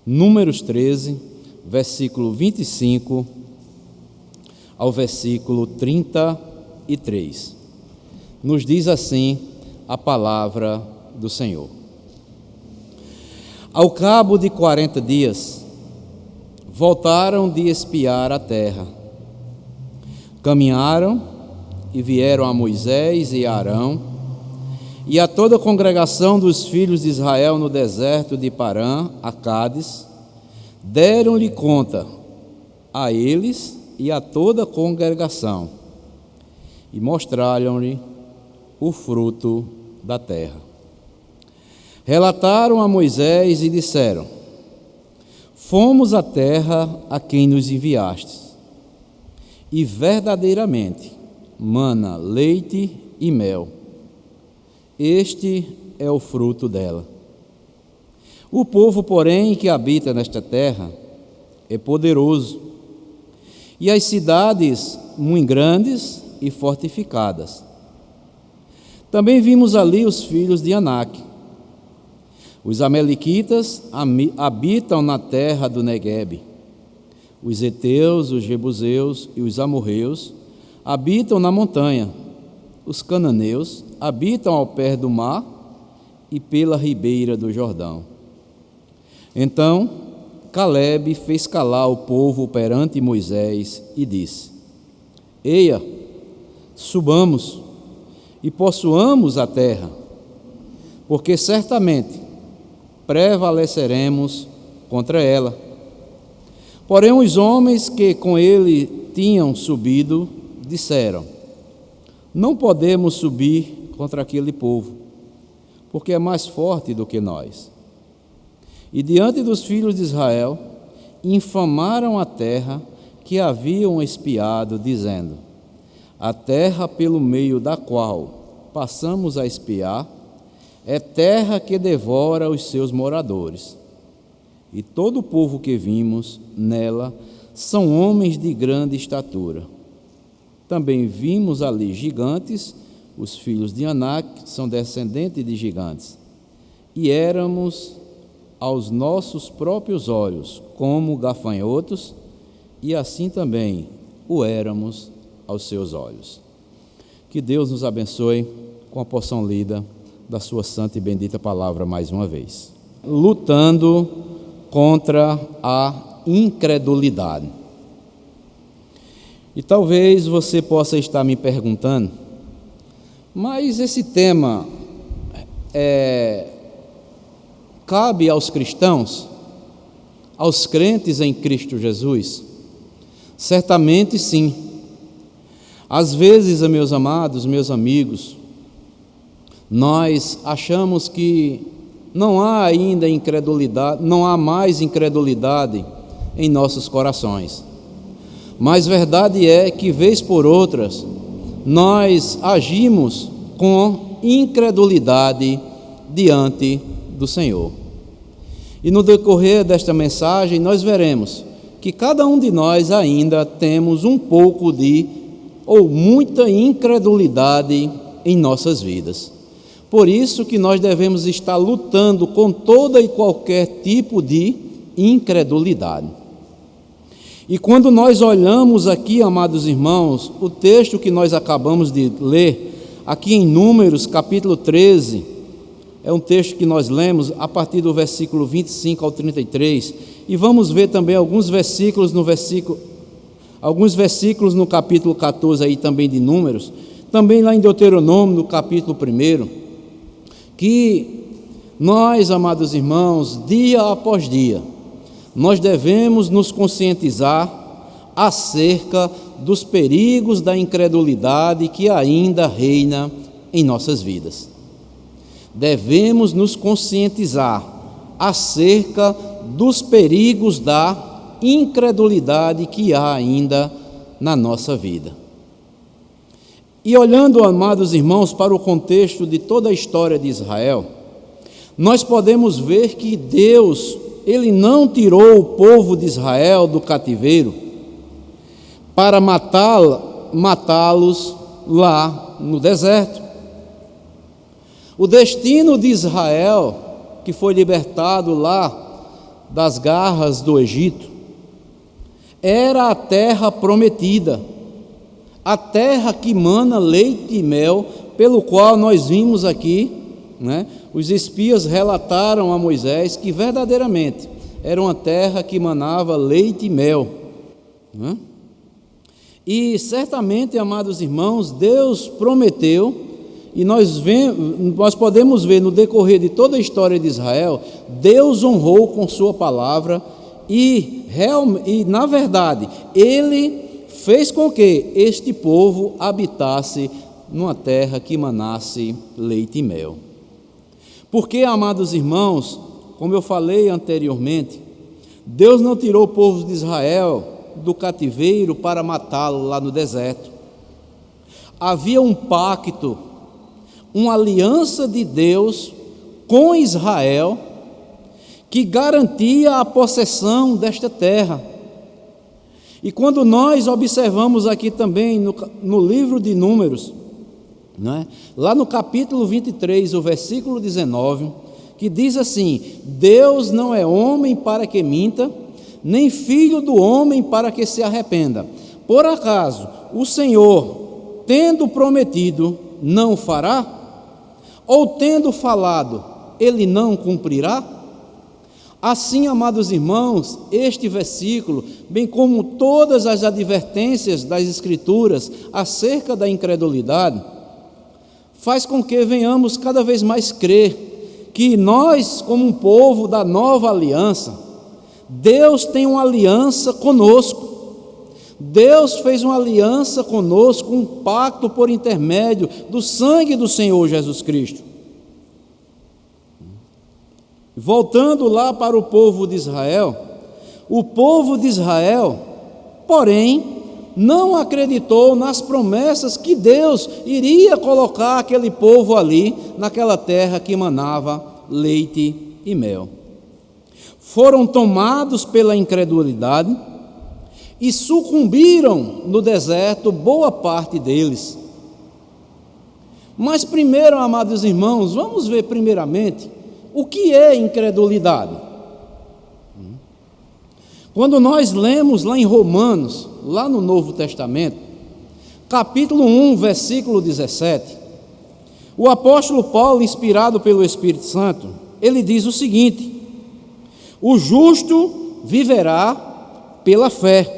Números 13, versículo 25 ao versículo 33. Nos diz assim a palavra do Senhor. Ao cabo de 40 dias, voltaram de espiar a terra. Caminharam e vieram a Moisés e a Arão e a toda a congregação dos filhos de Israel no deserto de Parã, a Cádiz, deram-lhe conta a eles e a toda a congregação, e mostraram-lhe o fruto da terra. Relataram a Moisés e disseram: Fomos à terra a quem nos enviastes, e verdadeiramente mana leite e mel. Este é o fruto dela. O povo, porém, que habita nesta terra é poderoso, e as cidades muito grandes e fortificadas. Também vimos ali os filhos de Anak. Os amalequitas habitam na terra do Neguebe. Os heteus, os jebuseus e os amorreus habitam na montanha. Os cananeus habitam ao pé do mar e pela ribeira do Jordão. Então Calebe fez calar o povo perante Moisés e disse: Eia, subamos e possuamos a terra, porque certamente prevaleceremos contra ela. Porém, os homens que com ele tinham subido disseram: Não podemos subir contra aquele povo, porque é mais forte do que nós. E diante dos filhos de Israel, infamaram a terra que haviam espiado, dizendo: A terra pelo meio da qual passamos a espiar é terra que devora os seus moradores. E todo o povo que vimos nela são homens de grande estatura. Também vimos ali gigantes, os filhos de Anak são descendentes de gigantes, e éramos aos nossos próprios olhos como gafanhotos, e assim também o éramos aos seus olhos. Que Deus nos abençoe com a porção lida da sua santa e bendita palavra mais uma vez. Lutando contra a incredulidade. E talvez você possa estar me perguntando, mas esse tema cabe aos cristãos, aos crentes em Cristo Jesus? Certamente sim. Às vezes, meus amados, meus amigos, nós achamos que não há ainda incredulidade, não há mais incredulidade em nossos corações. Mas verdade é que, vez por outras, nós agimos com incredulidade diante do Senhor. E no decorrer desta mensagem nós veremos que cada um de nós ainda temos um pouco ou muita incredulidade em nossas vidas. Por isso que nós devemos estar lutando com toda e qualquer tipo de incredulidade. E quando nós olhamos aqui, amados irmãos, o texto que nós acabamos de ler, aqui em Números, capítulo 13, é um texto que nós lemos a partir do versículo 25 ao 33, e vamos ver também alguns versículos no capítulo 14 aí também de Números, também lá em Deuteronômio, no capítulo 1, que nós, amados irmãos, dia após dia, nós devemos nos conscientizar acerca dos perigos da incredulidade que ainda reina em nossas vidas. Devemos nos conscientizar acerca dos perigos da incredulidade que há ainda na nossa vida. E olhando, amados irmãos, para o contexto de toda a história de Israel, nós podemos ver que Deus, Ele não tirou o povo de Israel do cativeiro para matá-los lá no deserto. O destino de Israel, que foi libertado lá das garras do Egito, era a terra prometida, a terra que mana leite e mel, pelo qual nós vimos aqui, né? Os espias relataram a Moisés que verdadeiramente era uma terra que manava leite e mel, né? E certamente, amados irmãos, Deus prometeu, e nós podemos ver no decorrer de toda a história de Israel, Deus honrou com sua palavra e na verdade, Ele fez com que este povo habitasse numa terra que manasse leite e mel. Porque, amados irmãos, como eu falei anteriormente, Deus não tirou o povo de Israel do cativeiro para matá-lo lá no deserto. Havia um pacto, uma aliança de Deus com Israel, que garantia a possessão desta terra. E quando nós observamos aqui também no livro de Números, né, lá no capítulo 23, o versículo 19, que diz assim: Deus não é homem para que minta, nem filho do homem para que se arrependa. Por acaso o Senhor, tendo prometido, não fará? Ou tendo falado, Ele não cumprirá? Assim, amados irmãos, este versículo, bem como todas as advertências das Escrituras acerca da incredulidade, faz com que venhamos cada vez mais crer que nós, como um povo da nova aliança, Deus tem uma aliança conosco. Deus fez uma aliança conosco, um pacto por intermédio do sangue do Senhor Jesus Cristo. Voltando lá para o povo de Israel, porém, não acreditou nas promessas que Deus iria colocar aquele povo ali, naquela terra que manava leite e mel. Foram tomados pela incredulidade e sucumbiram no deserto boa parte deles. Mas primeiro, amados irmãos, vamos ver primeiramente o que é incredulidade. Quando nós lemos lá em Romanos, lá no Novo Testamento, capítulo 1, versículo 17, o apóstolo Paulo, inspirado pelo Espírito Santo, ele diz o seguinte: o justo viverá pela fé.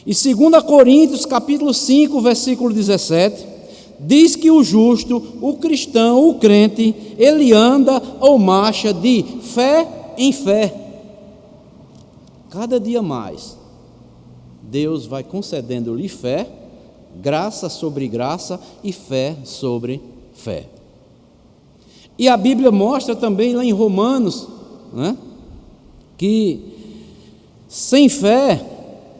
E 2 Coríntios, capítulo 5, versículo 17, diz que o justo, o cristão, o crente, ele anda ou marcha de fé em fé. Cada dia mais, Deus vai concedendo-lhe fé, graça sobre graça e fé sobre fé. E a Bíblia mostra também lá em Romanos, né, que sem fé,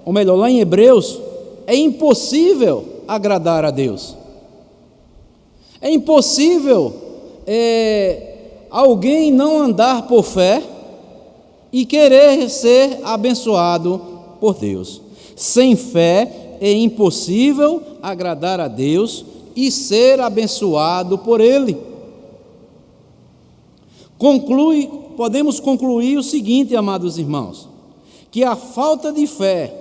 ou melhor, lá em Hebreus, é impossível agradar a Deus. É impossível alguém não andar por fé e querer ser abençoado por Deus. Sem fé é impossível agradar a Deus e ser abençoado por Ele. Podemos concluir o seguinte, amados irmãos, que a falta de fé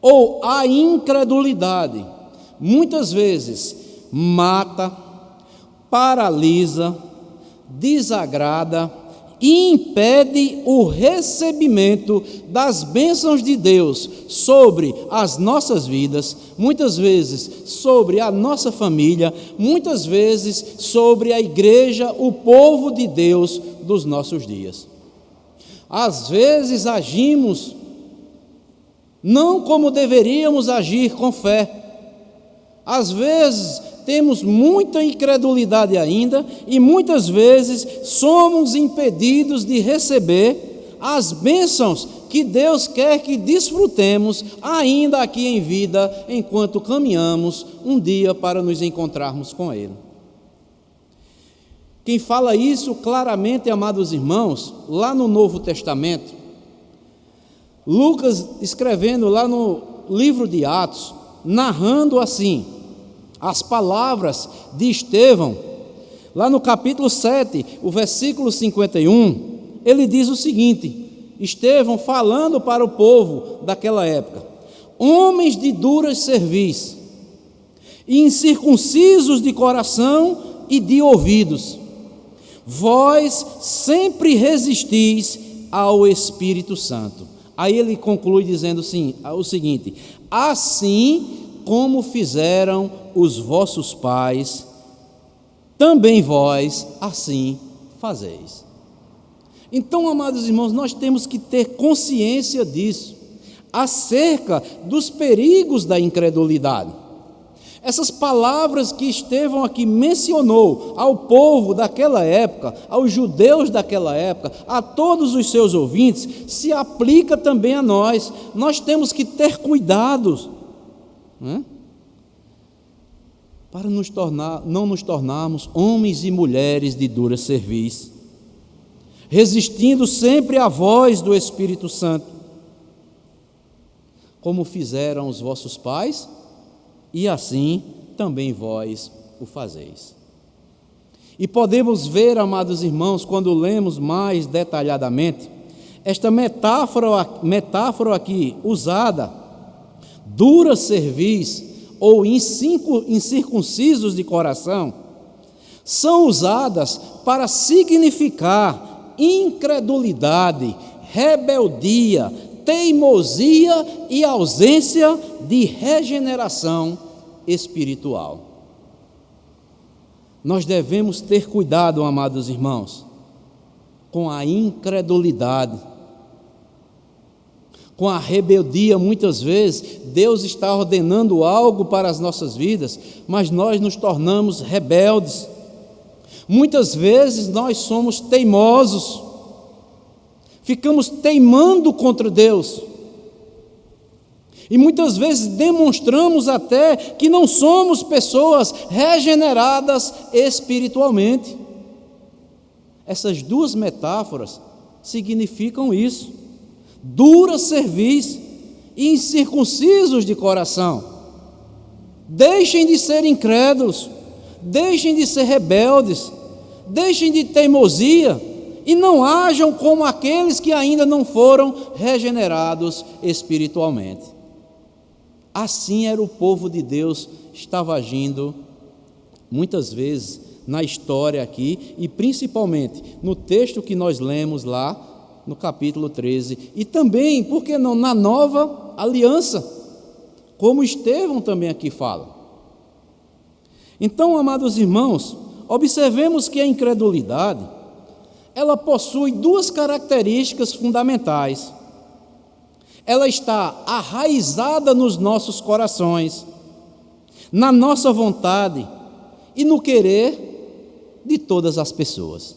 ou a incredulidade muitas vezes mata, paralisa, desagrada e impede o recebimento das bênçãos de Deus sobre as nossas vidas, muitas vezes sobre a nossa família, muitas vezes sobre a igreja, o povo de Deus dos nossos dias. Às vezes agimos não como deveríamos agir com fé. Às vezes temos muita incredulidade ainda e muitas vezes somos impedidos de receber as bênçãos que Deus quer que desfrutemos ainda aqui em vida, enquanto caminhamos um dia para nos encontrarmos com Ele. Quem fala isso claramente, amados irmãos, lá no Novo Testamento, Lucas escrevendo lá no livro de Atos, narrando assim as palavras de Estevão, lá no capítulo 7, o versículo 51, ele diz o seguinte, Estevão falando para o povo daquela época: homens de dura cerviz, incircuncisos de coração e de ouvidos, vós sempre resistis ao Espírito Santo. Aí ele conclui dizendo o seguinte: assim como fizeram os vossos pais, também vós assim fazeis. Então, amados irmãos, nós temos que ter consciência disso, acerca dos perigos da incredulidade. Essas palavras que Estevão aqui mencionou ao povo daquela época, aos judeus daquela época, a todos os seus ouvintes, se aplica também a nós. Nós temos que ter cuidado, para não nos tornarmos homens e mulheres de dura cerviz, resistindo sempre à voz do Espírito Santo, como fizeram os vossos pais, e assim também vós o fazeis. E podemos ver, amados irmãos, quando lemos mais detalhadamente, esta metáfora aqui usada, dura cerviz ou incircuncisos de coração, são usadas para significar incredulidade, rebeldia, teimosia e ausência de regeneração espiritual. Nós devemos ter cuidado, amados irmãos, com a incredulidade, com a rebeldia. Muitas vezes Deus está ordenando algo para as nossas vidas, mas nós nos tornamos rebeldes. Muitas vezes nós somos teimosos, ficamos teimando contra Deus, e muitas vezes demonstramos até que não somos pessoas regeneradas espiritualmente. Essas duas metáforas significam isso: dura cerviz e incircuncisos de coração. Deixem de ser incrédulos, deixem de ser rebeldes, deixem de teimosia e não hajam como aqueles que ainda não foram regenerados espiritualmente. Assim era o povo de Deus, estava agindo muitas vezes na história aqui, e principalmente no texto que nós lemos lá no capítulo 13, e também, por que não, na nova aliança, como Estevão também aqui fala. Então, amados irmãos, observemos que a incredulidade, ela possui duas características fundamentais. Ela está arraizada nos nossos corações, na nossa vontade e no querer de todas as pessoas.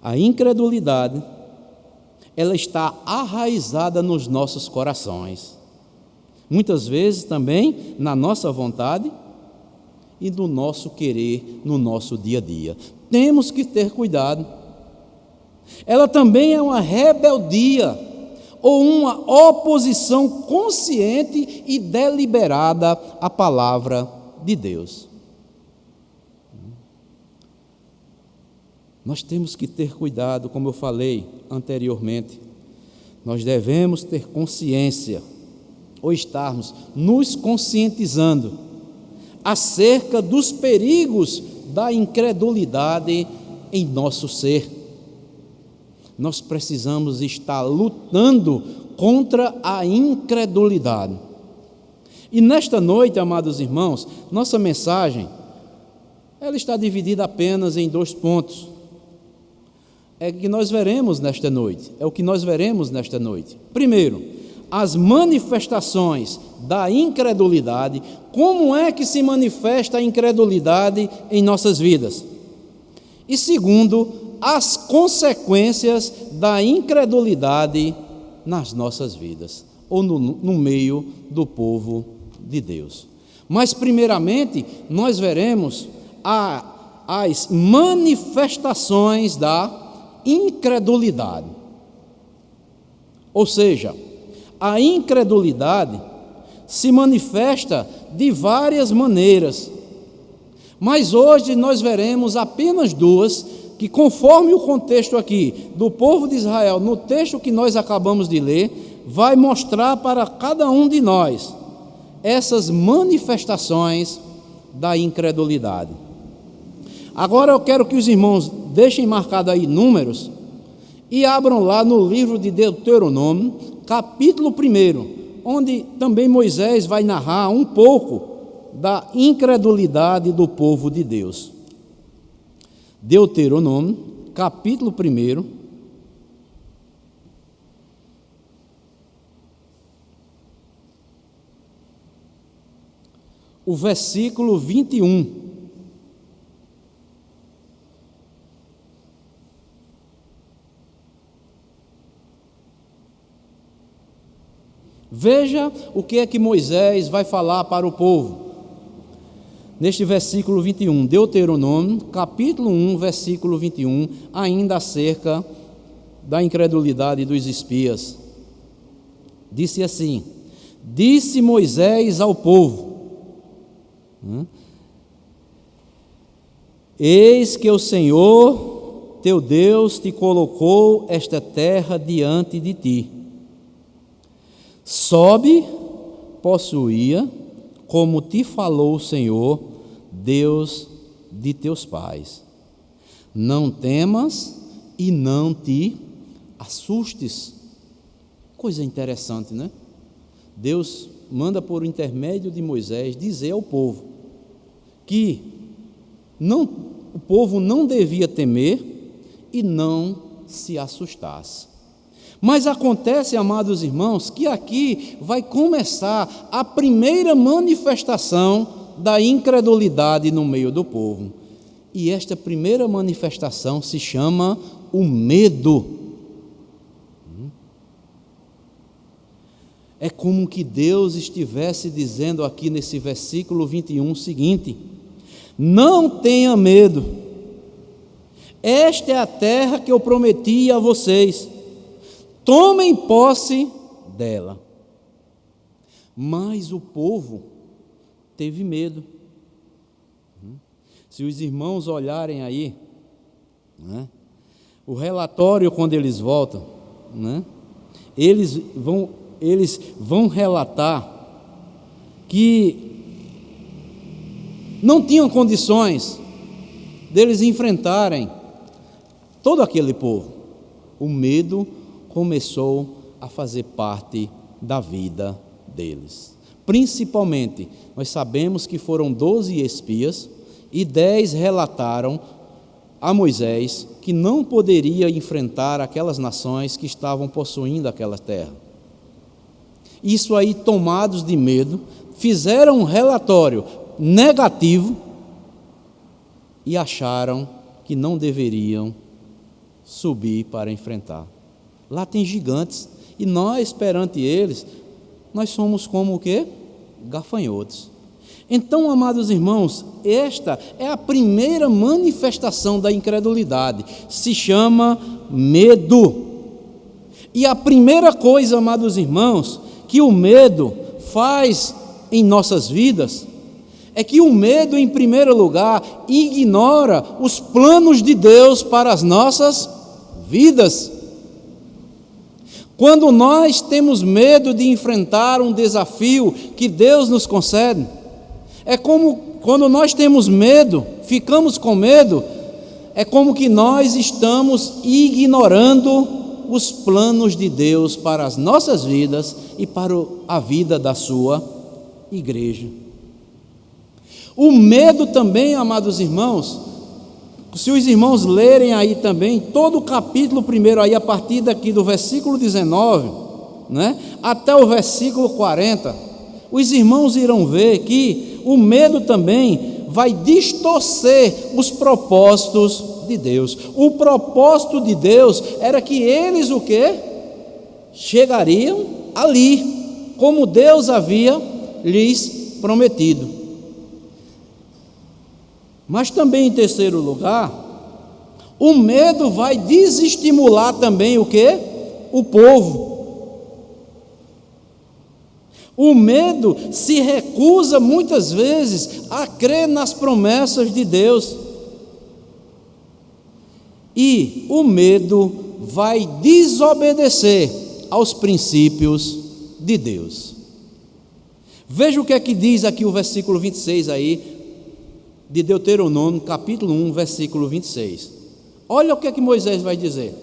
A incredulidade, ela está arraizada nos nossos corações, muitas vezes também na nossa vontade e no nosso querer, no nosso dia a dia. Temos que ter cuidado. Ela também é uma rebeldia, ou uma oposição consciente e deliberada à palavra de Deus. Nós temos que ter cuidado, como eu falei anteriormente. Nós devemos ter consciência, ou estarmos nos conscientizando acerca dos perigos da incredulidade em nosso ser. Nós precisamos estar lutando contra a incredulidade. E nesta noite, amados irmãos, nossa mensagem, ela está dividida apenas em 2 pontos. É o que nós veremos nesta noite. Primeiro, as manifestações da incredulidade. Como é que se manifesta a incredulidade em nossas vidas? E segundo, as consequências da incredulidade nas nossas vidas, ou no meio do povo de Deus. Mas, primeiramente, nós veremos as manifestações da incredulidade. Ou seja, a incredulidade se manifesta de várias maneiras, mas hoje nós veremos apenas 2 que, conforme o contexto aqui do povo de Israel, no texto que nós acabamos de ler, vai mostrar para cada um de nós essas manifestações da incredulidade. Agora eu quero que os irmãos deixem marcado aí Números e abram lá no livro de Deuteronômio, capítulo 1, onde também Moisés vai narrar um pouco da incredulidade do povo de Deus. Deuteronômio, capítulo 1, o versículo 21. Veja o que é que Moisés vai falar para o povo. Neste versículo 21, Deuteronômio, capítulo 1, versículo 21, ainda acerca da incredulidade dos espias. Disse assim: disse Moisés ao povo: eis que o Senhor teu Deus te colocou esta terra diante de ti. Sobe, possuía, como te falou o Senhor, Deus de teus pais. Não temas e não te assustes. Coisa interessante, né? Deus manda por intermédio de Moisés dizer ao povo que o povo não devia temer e não se assustasse. Mas acontece, amados irmãos, que aqui vai começar a primeira manifestação da incredulidade no meio do povo. E esta primeira manifestação se chama o medo. É como que Deus estivesse dizendo aqui nesse versículo 21 o seguinte: não tenha medo, esta é a terra que eu prometi a vocês, tomem posse dela. Mas o povo teve medo. Se os irmãos olharem aí, né, o relatório, quando eles voltam, né, eles vão relatar que não tinham condições deles enfrentarem todo aquele povo. O medo começou a fazer parte da vida deles. Principalmente, nós sabemos que foram 12 espias e 10 relataram a Moisés que não poderia enfrentar aquelas nações que estavam possuindo aquela terra. Isso aí, tomados de medo, fizeram um relatório negativo e acharam que não deveriam subir para enfrentar. Lá tem gigantes e nós, perante eles, nós somos como o quê? Gafanhotos. Então, amados irmãos, esta é a primeira manifestação da incredulidade, se chama medo. E a primeira coisa, amados irmãos, que o medo faz em nossas vidas, é que o medo, em primeiro lugar, ignora os planos de Deus para as nossas vidas. Quando nós temos medo de enfrentar um desafio que Deus nos concede, é como quando nós temos medo, ficamos com medo, é como que nós estamos ignorando os planos de Deus para as nossas vidas e para a vida da sua igreja. O medo também, amados irmãos, se os irmãos lerem aí também, todo o capítulo 1, aí a partir daqui do versículo 19, né, até o versículo 40, os irmãos irão ver que o medo também vai distorcer os propósitos de Deus. O propósito de Deus era que eles o quê? Chegariam ali, como Deus havia lhes prometido. Mas também, em terceiro lugar, o medo vai desestimular também o quê? O povo. O medo se recusa muitas vezes a crer nas promessas de Deus. E o medo vai desobedecer aos princípios de Deus. Veja o que é que diz aqui o versículo 26 aí, de Deuteronômio, capítulo 1, versículo 26. Olha o que é que Moisés vai dizer.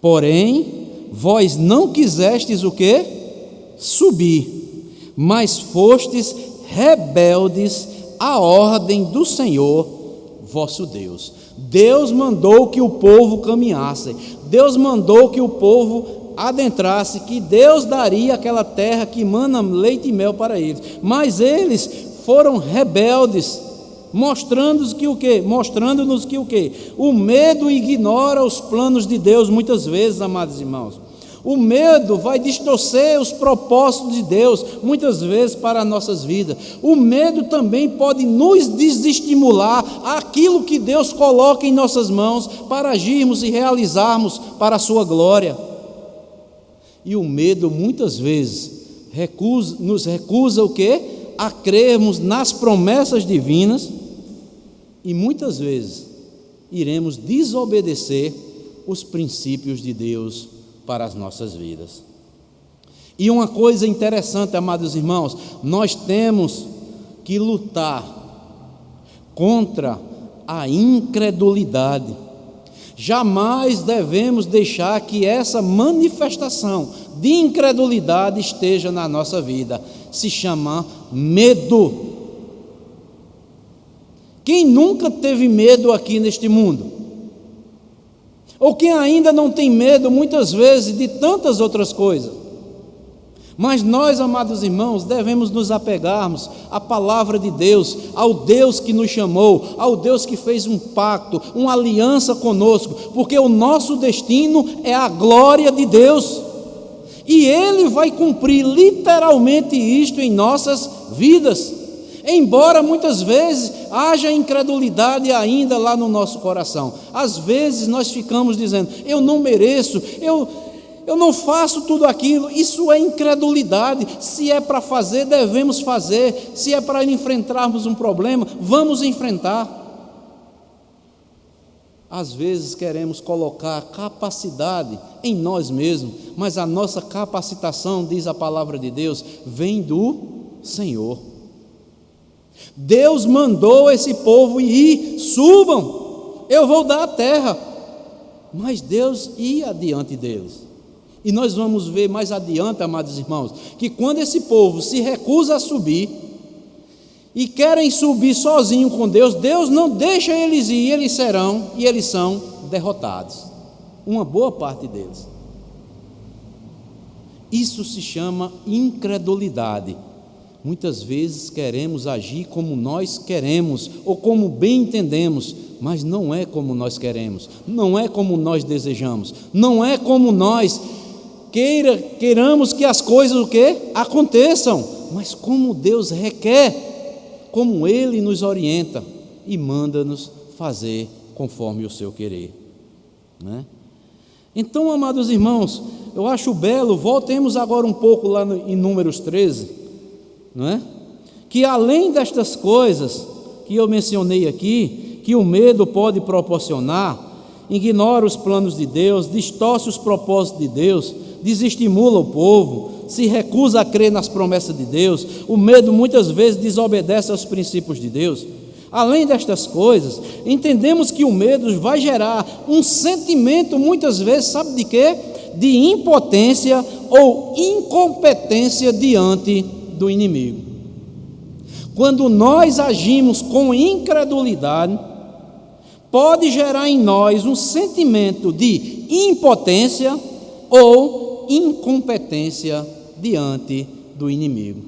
Porém, vós não quisestes o quê? Subir, mas fostes rebeldes à ordem do Senhor vosso Deus. Deus mandou que o povo caminhasse, Deus mandou que o povo adentrasse, que Deus daria aquela terra que mana leite e mel para eles, mas eles foram rebeldes, mostrando-nos que o quê? O medo ignora os planos de Deus muitas vezes, amados irmãos. O medo vai distorcer os propósitos de Deus, muitas vezes, para as nossas vidas. O medo também pode nos desestimular aquilo que Deus coloca em nossas mãos para agirmos e realizarmos para a sua glória. E o medo, muitas vezes, nos recusa o quê? A crermos nas promessas divinas, e muitas vezes iremos desobedecer os princípios de Deus para as nossas vidas. E uma coisa interessante, amados irmãos, nós temos que lutar contra a incredulidade. Jamais devemos deixar que essa manifestação de incredulidade esteja na nossa vida. Se chama medo. Quem nunca teve medo aqui neste mundo? Ou quem ainda não tem medo, muitas vezes, de tantas outras coisas. Mas nós, amados irmãos, devemos nos apegarmos à palavra de Deus, ao Deus que nos chamou, ao Deus que fez um pacto, uma aliança conosco, porque o nosso destino é a glória de Deus, e Ele vai cumprir literalmente isto em nossas vidas, embora muitas vezes haja incredulidade ainda lá no nosso coração. Às vezes nós ficamos dizendo, eu não mereço, eu não faço tudo aquilo. Isso é incredulidade. Se é para fazer, devemos fazer. Se é para enfrentarmos um problema, vamos enfrentar. Às vezes queremos colocar capacidade em nós mesmos, mas a nossa capacitação, diz a palavra de Deus, vem do Senhor. Deus mandou esse povo ir, subam, eu vou dar a terra. Mas Deus ia diante deles. E nós vamos ver mais adiante, amados irmãos, que quando esse povo se recusa a subir e querem subir sozinho com Deus, Deus não deixa eles ir, eles são derrotados. Uma boa parte deles. Isso se chama incredulidade. Muitas vezes queremos agir como nós queremos ou como bem entendemos, mas não é como nós queremos, não é como nós desejamos, não é como nós queiramos que as coisas o quê? Aconteçam, mas como Deus requer, como Ele nos orienta e manda-nos fazer conforme o seu querer, né? Então, amados irmãos, eu acho belo, voltemos agora um pouco lá em Números 13, não é? Que além destas coisas que eu mencionei aqui, que o medo pode proporcionar, ignora os planos de Deus, distorce os propósitos de Deus, desestimula o povo, se recusa a crer nas promessas de Deus, o medo muitas vezes desobedece aos princípios de Deus. Além destas coisas, entendemos que o medo vai gerar um sentimento muitas vezes, sabe de quê? De impotência ou incompetência diante do inimigo. Quando nós agimos com incredulidade, pode gerar em nós um sentimento de impotência ou incompetência diante do inimigo.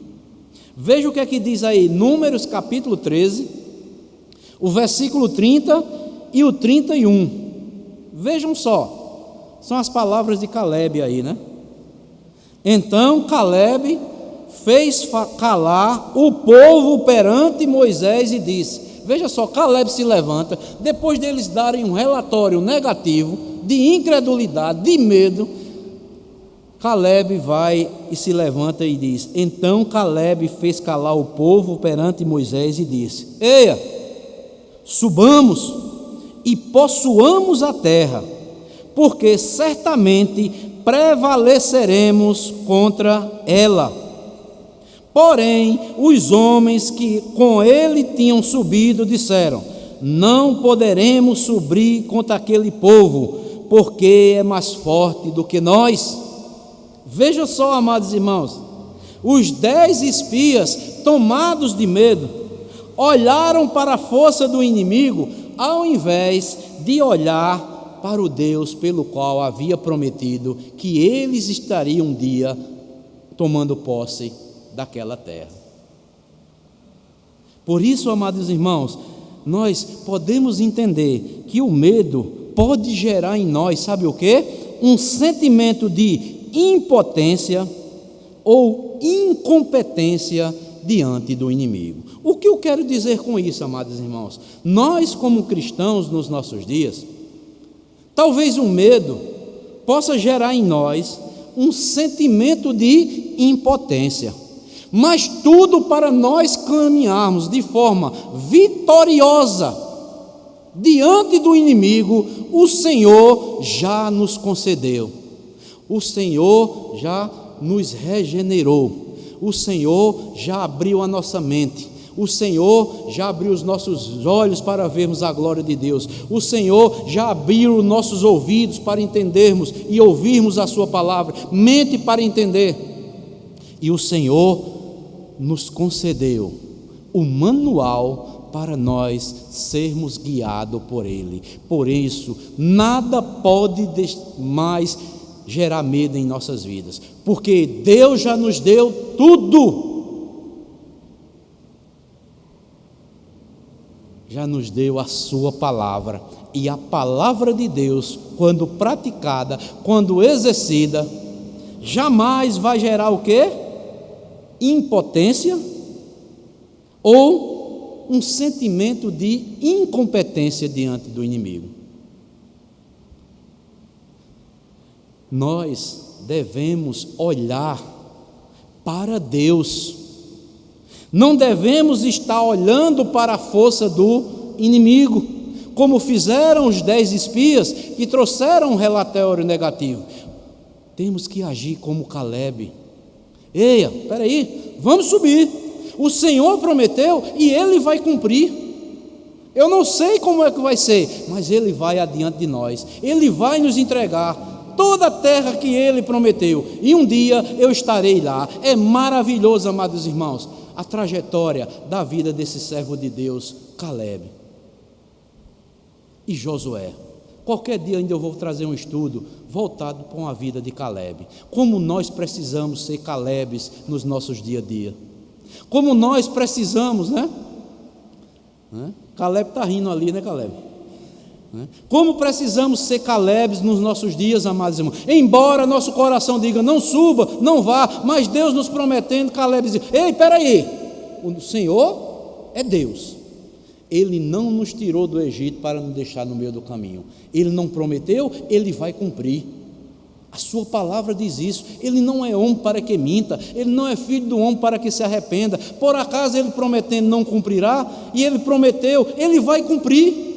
Veja o que é que diz aí, Números capítulo 13, o versículo 30 e o 31. Vejam só, são as palavras de Calebe aí, né? Então Calebe fez calar o povo perante Moisés e disse, veja só, Calebe se levanta, depois deles darem um relatório negativo, de incredulidade, de medo, Calebe vai e se levanta e diz, então Calebe fez calar o povo perante Moisés e disse, eia, subamos e possuamos a terra, porque certamente prevaleceremos contra ela. Porém, os homens que com ele tinham subido disseram: não poderemos subir contra aquele povo, porque é mais forte do que nós. Veja só, amados irmãos, os 10 espias, tomados de medo, olharam para a força do inimigo, ao invés de olhar para o Deus pelo qual havia prometido que eles estariam um dia tomando posse daquela terra. Por isso, amados irmãos, nós podemos entender que o medo pode gerar em nós, sabe o quê? Um sentimento de impotência ou incompetência diante do inimigo. O que eu quero dizer com isso, amados irmãos? Nós, como cristãos nos nossos dias, talvez o medo possa gerar em nós um sentimento de impotência, mas tudo para nós caminharmos de forma vitoriosa diante do inimigo, o Senhor já nos concedeu, o Senhor já nos regenerou, o Senhor já abriu a nossa mente, o Senhor já abriu os nossos olhos para vermos a glória de Deus, o Senhor já abriu os nossos ouvidos para entendermos e ouvirmos a sua palavra, mente para entender, e o Senhor nos concedeu o manual para nós sermos guiados por Ele. Por isso, nada pode mais gerar medo em nossas vidas, porque Deus já nos deu tudo. Já nos deu a sua palavra, e a palavra de Deus, quando praticada, quando exercida, jamais vai gerar o quê? Impotência ou um sentimento de incompetência diante do inimigo. Nós devemos olhar para Deus, não devemos estar olhando para a força do inimigo, como fizeram os 10 espias que trouxeram um relatório negativo. Temos que agir como Caleb. Eia, peraí, vamos subir, o Senhor prometeu e Ele vai cumprir. Eu não sei como é que vai ser, mas Ele vai adiante de nós, Ele vai nos entregar toda a terra que Ele prometeu, e um dia eu estarei lá. É maravilhoso, amados irmãos, a trajetória da vida desse servo de Deus, Caleb e Josué. Qualquer dia ainda eu vou trazer um estudo voltado para a vida de Caleb. Como nós precisamos ser Calebes nos nossos dia a dia. Como nós precisamos, né? Caleb está rindo ali, né, Caleb? Como precisamos ser Calebes nos nossos dias, amados irmãos. Embora nosso coração diga, não suba, não vá, mas Deus nos prometendo, Caleb diz, ei, peraí, o Senhor é Deus. Ele não nos tirou do Egito para nos deixar no meio do caminho. Ele não prometeu, Ele vai cumprir. A sua palavra diz isso. Ele não é homem para que minta, Ele não é filho do homem para que se arrependa. Por acaso Ele prometendo não cumprirá? E Ele prometeu, Ele vai cumprir.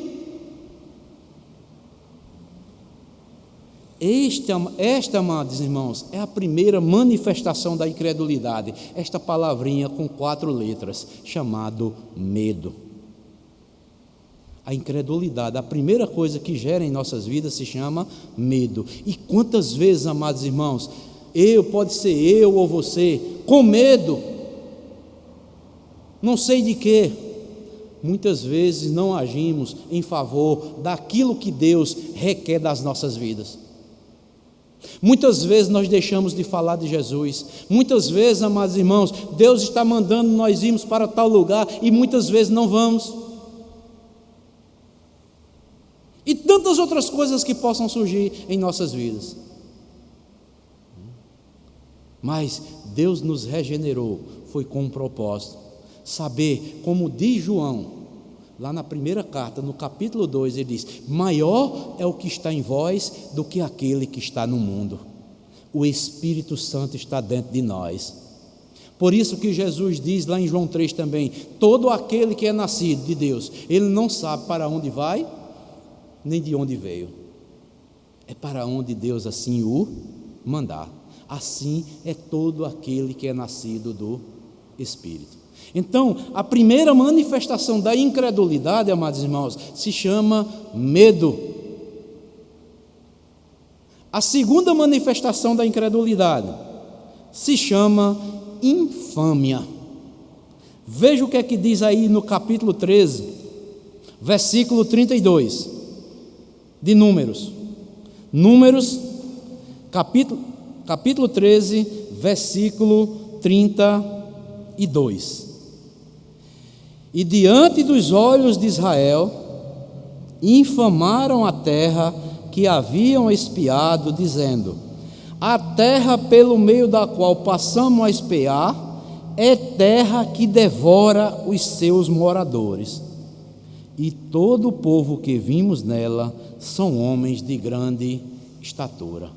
Esta, amados irmãos, é a primeira manifestação da incredulidade. Esta palavrinha com 4 letras, chamado medo. A incredulidade, a primeira coisa que gera em nossas vidas se chama medo. E quantas vezes, amados irmãos, pode ser eu ou você, com medo, não sei de quê, muitas vezes não agimos em favor daquilo que Deus requer das nossas vidas. Muitas vezes nós deixamos de falar de Jesus, muitas vezes, amados irmãos, Deus está mandando nós irmos para tal lugar e muitas vezes não vamos. E tantas outras coisas que possam surgir em nossas vidas. Mas Deus nos regenerou, foi com um propósito. Saber, como diz João, lá na primeira carta, no capítulo 2, ele diz, maior é o que está em vós do que aquele que está no mundo. O Espírito Santo está dentro de nós. Por isso que Jesus diz lá em João 3 também: todo aquele que é nascido de Deus, ele não sabe para onde vai, nem de onde veio. É para onde Deus assim o mandar. Assim é todo aquele que é nascido do Espírito. Então, a primeira manifestação da incredulidade, amados irmãos, se chama medo. A segunda manifestação da incredulidade se chama infâmia. Veja o que é que diz aí no capítulo 13, versículo 32 de Números. Números, capítulo 13, versículo 32. E diante dos olhos de Israel, infamaram a terra que haviam espiado, dizendo: a terra pelo meio da qual passamos a espiar é terra que devora os seus moradores, e todo o povo que vimos nela são homens de grande estatura.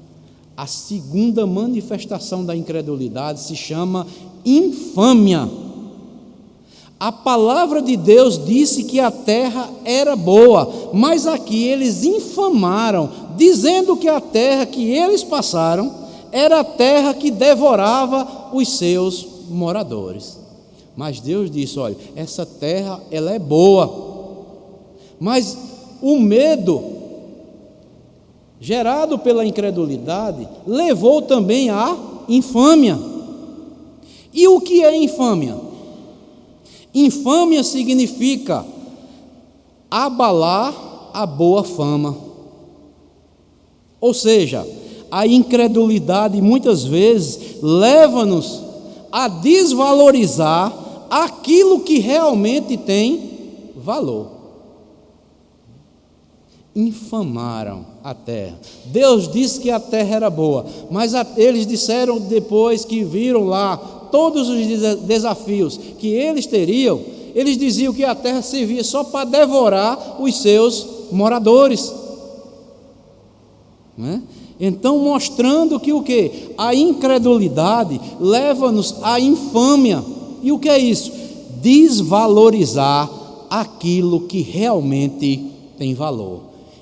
A segunda manifestação da incredulidade se chama infâmia. A palavra de Deus disse que a terra era boa, mas aqui eles infamaram, dizendo que a terra que eles passaram era a terra que devorava os seus moradores. Mas Deus disse: olha, essa terra ela é boa, mas o medo gerado pela incredulidade levou também à infâmia. E o que é infâmia? Infâmia significa abalar a boa fama. Ou seja, a incredulidade muitas vezes leva-nos a desvalorizar aquilo que realmente tem valor. Infamaram a terra. Deus disse que a terra era boa, mas eles disseram, depois que viram lá todos os desafios que eles teriam, eles diziam que a terra servia só para devorar os seus moradores, né? Então, mostrando que o quê? A incredulidade leva-nos à infâmia. E o que é isso? Desvalorizar aquilo que realmente tem valor.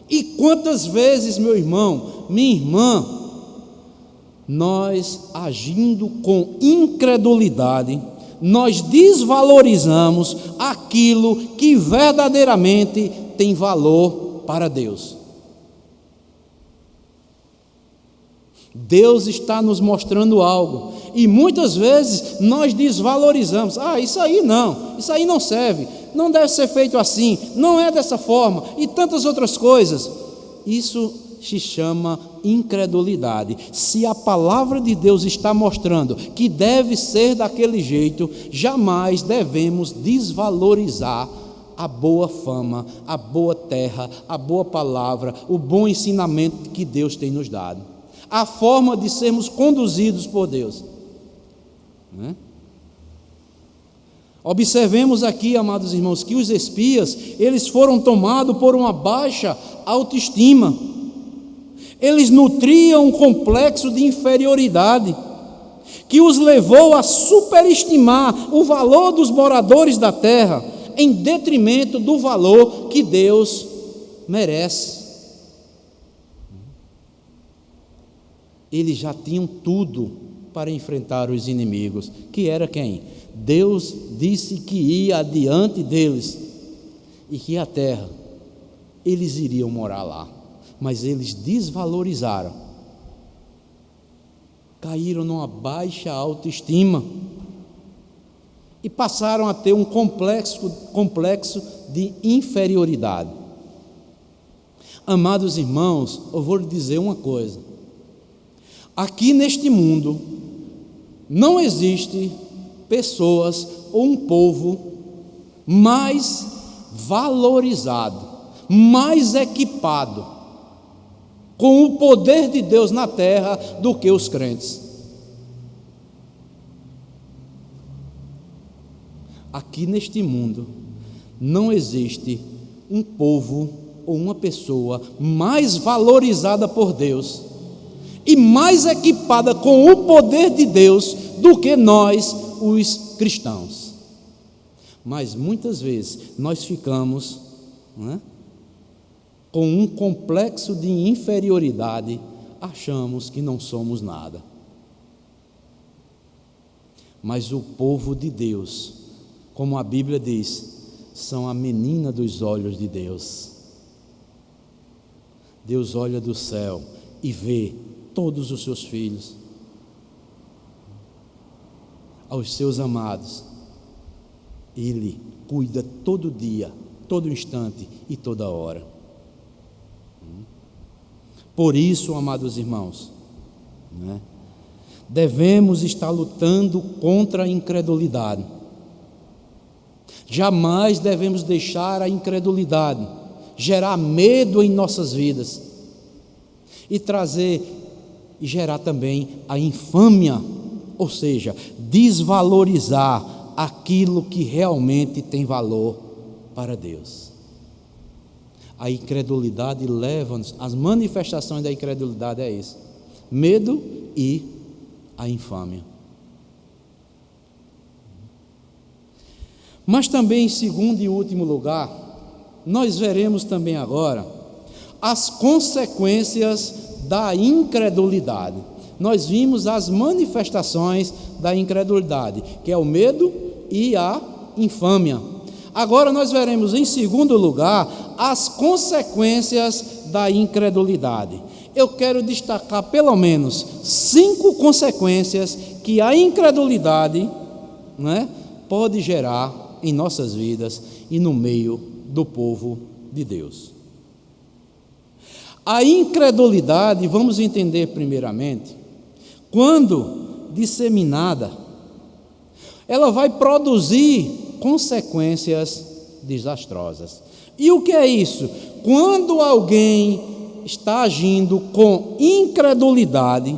E quantas vezes, meu irmão, minha irmã, nós, agindo com incredulidade, nós desvalorizamos aquilo que verdadeiramente tem valor para Deus. Deus está nos mostrando algo, e muitas vezes nós desvalorizamos. Isso aí não serve, não deve ser feito assim, não é dessa forma, e tantas outras coisas. Isso se chama incredulidade. Se a palavra de Deus está mostrando que deve ser daquele jeito, jamais devemos desvalorizar a boa fama, a boa terra, a boa palavra, o bom ensinamento que Deus tem nos dado, a forma de sermos conduzidos por Deus, né? Observemos aqui, amados irmãos, que os espias, eles foram tomados por uma baixa autoestima. Eles nutriam um complexo de inferioridade que os levou a superestimar o valor dos moradores da terra em detrimento do valor que Deus merece. Eles já tinham tudo para enfrentar os inimigos, que era quem? Deus disse que ia adiante deles e que a terra, eles iriam morar lá. Mas eles desvalorizaram, caíram numa baixa autoestima e passaram a ter um complexo de inferioridade. Amados irmãos, eu vou lhe dizer uma coisa: aqui neste mundo não existe pessoas ou um povo mais valorizado, mais equipado com o poder de Deus na terra do que os crentes. Aqui neste mundo não existe um povo ou uma pessoa mais valorizada por Deus e mais equipada com o poder de Deus do que nós, os cristãos. Mas muitas vezes nós ficamos, né, com um complexo de inferioridade, achamos que não somos nada. Mas o povo de Deus, como a Bíblia diz, são a menina dos olhos de Deus. Deus olha do céu e vê todos os seus filhos, aos seus amados. Ele cuida todo dia, todo instante e toda hora. Por isso, amados irmãos, né, devemos estar lutando contra a incredulidade. Jamais devemos deixar a incredulidade gerar medo em nossas vidas e gerar também a infâmia, ou seja, desvalorizar aquilo que realmente tem valor para Deus. A incredulidade leva-nos, as manifestações da incredulidade é isso: medo e a infâmia. Mas também, em segundo e último lugar, nós veremos também agora as consequências da incredulidade. Nós vimos as manifestações da incredulidade, que é o medo e a infâmia. Agora nós veremos, em segundo lugar, as consequências da incredulidade. Eu quero destacar pelo menos 5 consequências que a incredulidade, né, pode gerar em nossas vidas e no meio do povo de Deus. A incredulidade, vamos entender primeiramente, quando disseminada, ela vai produzir consequências desastrosas. E o que é isso? Quando alguém está agindo com incredulidade,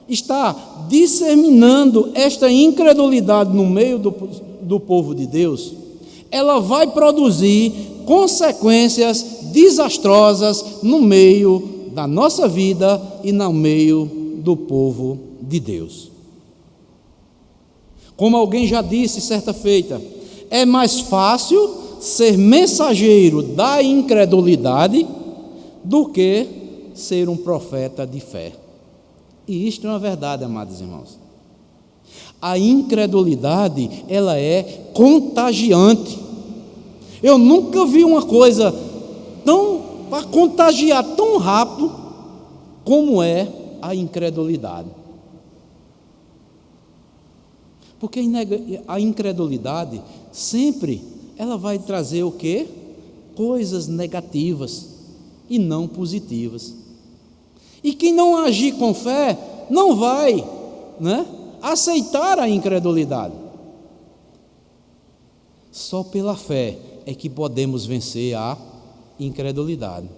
está disseminando esta incredulidade no meio do povo de Deus, ela vai produzir consequências desastrosas no meio da nossa vida e no meio do povo de Deus. Como alguém já disse certa feita, é mais fácil ser mensageiro da incredulidade do que ser um profeta de fé. E isto é uma verdade, amados irmãos. A incredulidade, ela é contagiante. Eu nunca vi uma coisa para contagiar tão rápido como é a incredulidade. Porque a incredulidade sempre ela vai trazer o quê? Coisas negativas e não positivas. E quem não agir com fé não vai, né, aceitar a incredulidade. Só pela fé é que podemos vencer a incredulidade.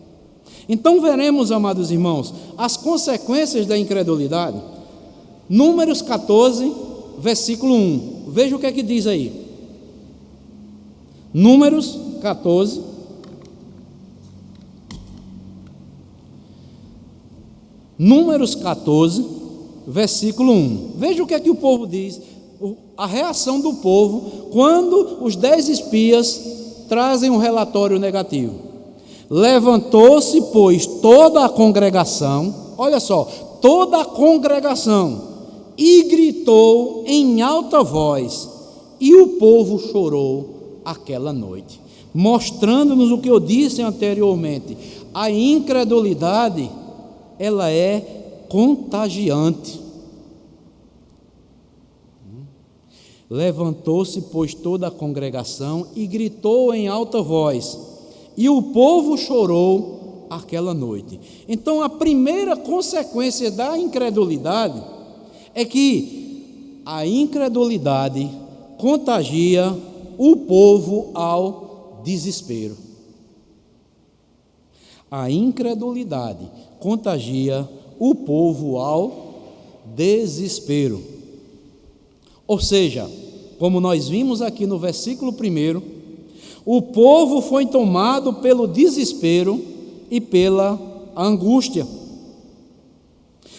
Então veremos, amados irmãos, as consequências da incredulidade. Números 14, versículo 1. Veja o que é que diz aí. Números 14. Números 14, versículo 1. Veja o que é que o povo diz, a reação do povo quando os 10 espias trazem um relatório negativo. Levantou-se, pois, toda a congregação, olha só, toda a congregação, e gritou em alta voz, e o povo chorou aquela noite, mostrando-nos o que eu disse anteriormente: a incredulidade, ela é contagiante. Levantou-se, pois, toda a congregação e gritou em alta voz, e o povo chorou aquela noite. Então, a primeira consequência da incredulidade é que a incredulidade contagia o povo ao desespero. A incredulidade contagia o povo ao desespero. Ou seja, como nós vimos aqui no versículo 1, o povo foi tomado pelo desespero e pela angústia.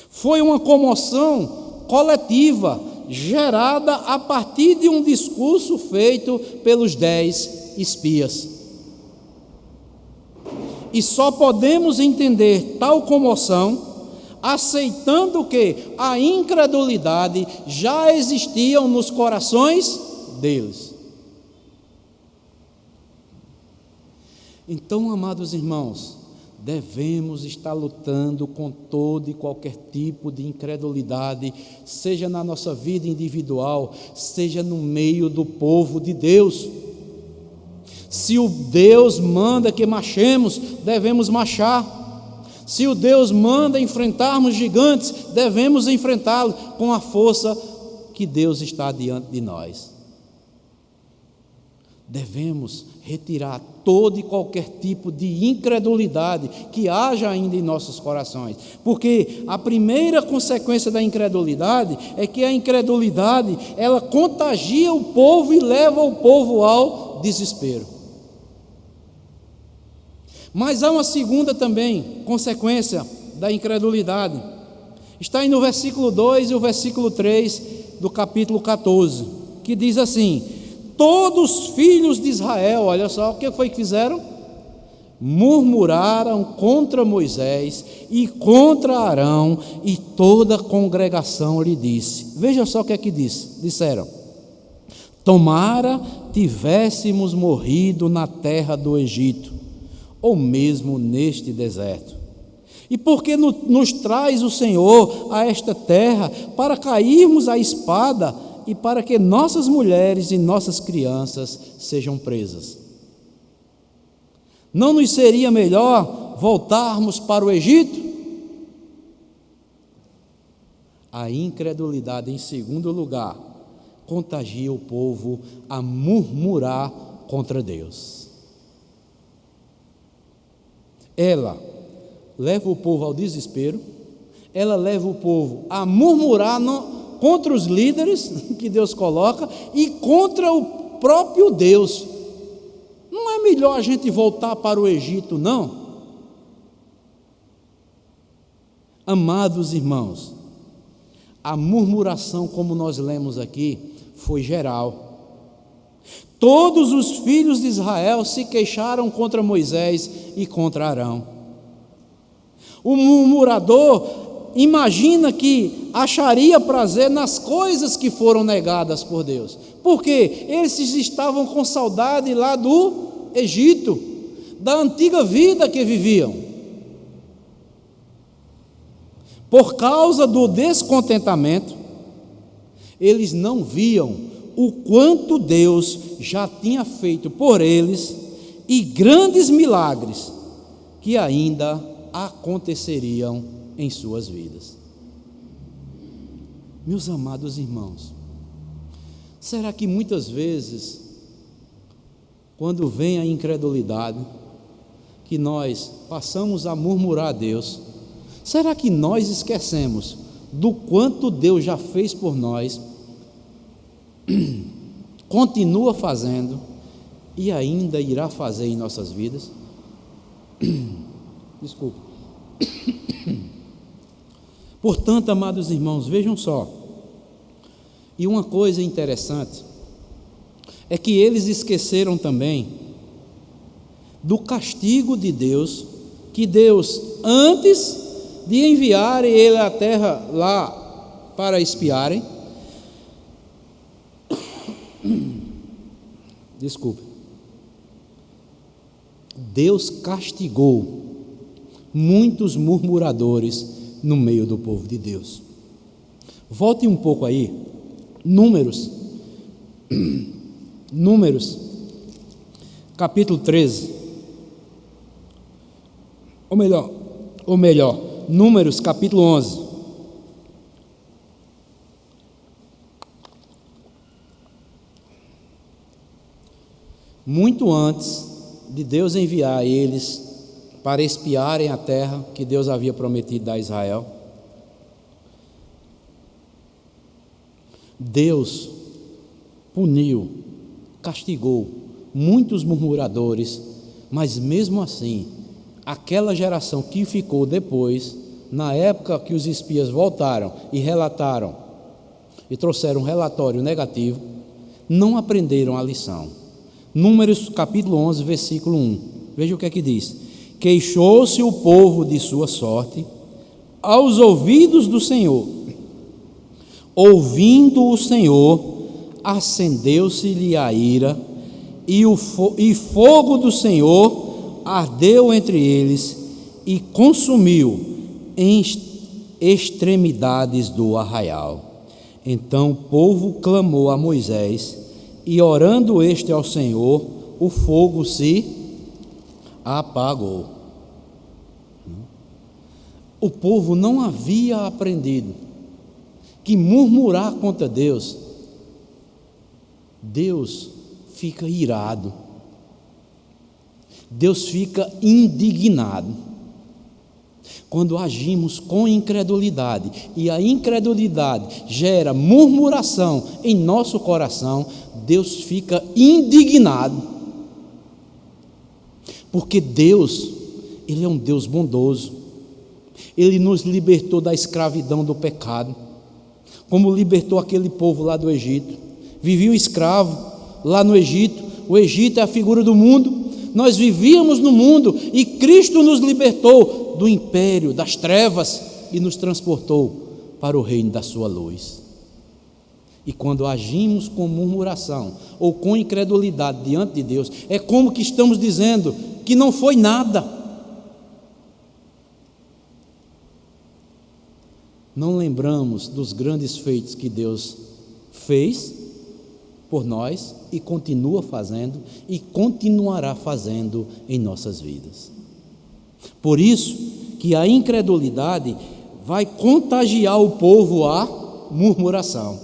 Foi uma comoção coletiva gerada a partir de um discurso feito pelos 10 espias. E só podemos entender tal comoção aceitando que a incredulidade já existia nos corações deles. Então, amados irmãos, devemos estar lutando com todo e qualquer tipo de incredulidade, seja na nossa vida individual, seja no meio do povo de Deus. Se o Deus manda que marchemos, devemos marchar. Se o Deus manda enfrentarmos gigantes, devemos enfrentá-los com a força que Deus está diante de nós. Devemos retirar todo e qualquer tipo de incredulidade que haja ainda em nossos corações, porque a primeira consequência da incredulidade é que a incredulidade, ela contagia o povo e leva o povo ao desespero. Mas há uma segunda também consequência da incredulidade. Está aí no versículo 2 e o versículo 3 do capítulo 14, que diz assim: todos os filhos de Israel, olha só, o que foi que fizeram? Murmuraram contra Moisés e contra Arão, e toda a congregação lhe disse. Veja só o que é que disseram: tomara tivéssemos morrido na terra do Egito, ou mesmo neste deserto. E por que nos traz o Senhor a esta terra para cairmos à espada e para que nossas mulheres e nossas crianças sejam presas? Não nos seria melhor voltarmos para o Egito? A incredulidade, em segundo lugar, contagia o povo a murmurar contra Deus. Ela leva o povo ao desespero, ela leva o povo a murmurar contra os líderes que Deus coloca e contra o próprio Deus. Não é melhor a gente voltar para o Egito, não? Amados irmãos, a murmuração, como nós lemos aqui, foi geral. Todos os filhos de Israel se queixaram contra Moisés e contra Arão. O murmurador imagina que acharia prazer nas coisas que foram negadas por Deus, porque eles estavam com saudade lá do Egito, da antiga vida que viviam. Por causa do descontentamento, eles não viam o quanto Deus já tinha feito por eles e grandes milagres que ainda aconteceriam em suas vidas. Meus amados irmãos, será que muitas vezes, quando vem a incredulidade, que nós passamos a murmurar a Deus, será que nós esquecemos do quanto Deus já fez por nós, continua fazendo e ainda irá fazer em nossas vidas? Desculpa. Portanto, amados irmãos, vejam só, e uma coisa interessante é que eles esqueceram também do castigo de Deus, que Deus, antes de enviarem ele à terra lá para espiarem, desculpe, Deus castigou muitos murmuradores no meio do povo de Deus. Volte um pouco aí, Números, capítulo 13, ou melhor, Números, capítulo 11. Muito antes de Deus enviar eles para espiarem a terra que Deus havia prometido a Israel, Deus puniu, castigou muitos murmuradores, mas mesmo assim, aquela geração que ficou depois, na época que os espias voltaram e relataram, e trouxeram um relatório negativo, não aprenderam a lição. Números capítulo 11, versículo 1. Veja o que é que diz: queixou-se o povo de sua sorte aos ouvidos do Senhor. Ouvindo o Senhor, acendeu-se-lhe a ira, e fogo do Senhor ardeu entre eles e consumiu em extremidades do arraial. Então o povo clamou a Moisés, e orando este ao Senhor, o fogo se apagou. O povo não havia aprendido que murmurar contra Deus, Deus fica irado, Deus fica indignado quando agimos com incredulidade, e a incredulidade gera murmuração em nosso coração. Deus fica indignado, porque Deus, Ele é um Deus bondoso. Ele nos libertou da escravidão do pecado, como libertou aquele povo lá do Egito. Viviam escravo lá no Egito. O Egito é a figura do mundo. Nós vivíamos no mundo e Cristo nos libertou do império das trevas e nos transportou para o reino da sua luz. E quando agimos com murmuração ou com incredulidade diante de Deus, é como que estamos dizendo que não foi nada. Não lembramos dos grandes feitos que Deus fez por nós e continua fazendo e continuará fazendo em nossas vidas. Por isso que a incredulidade vai contagiar o povo à murmuração.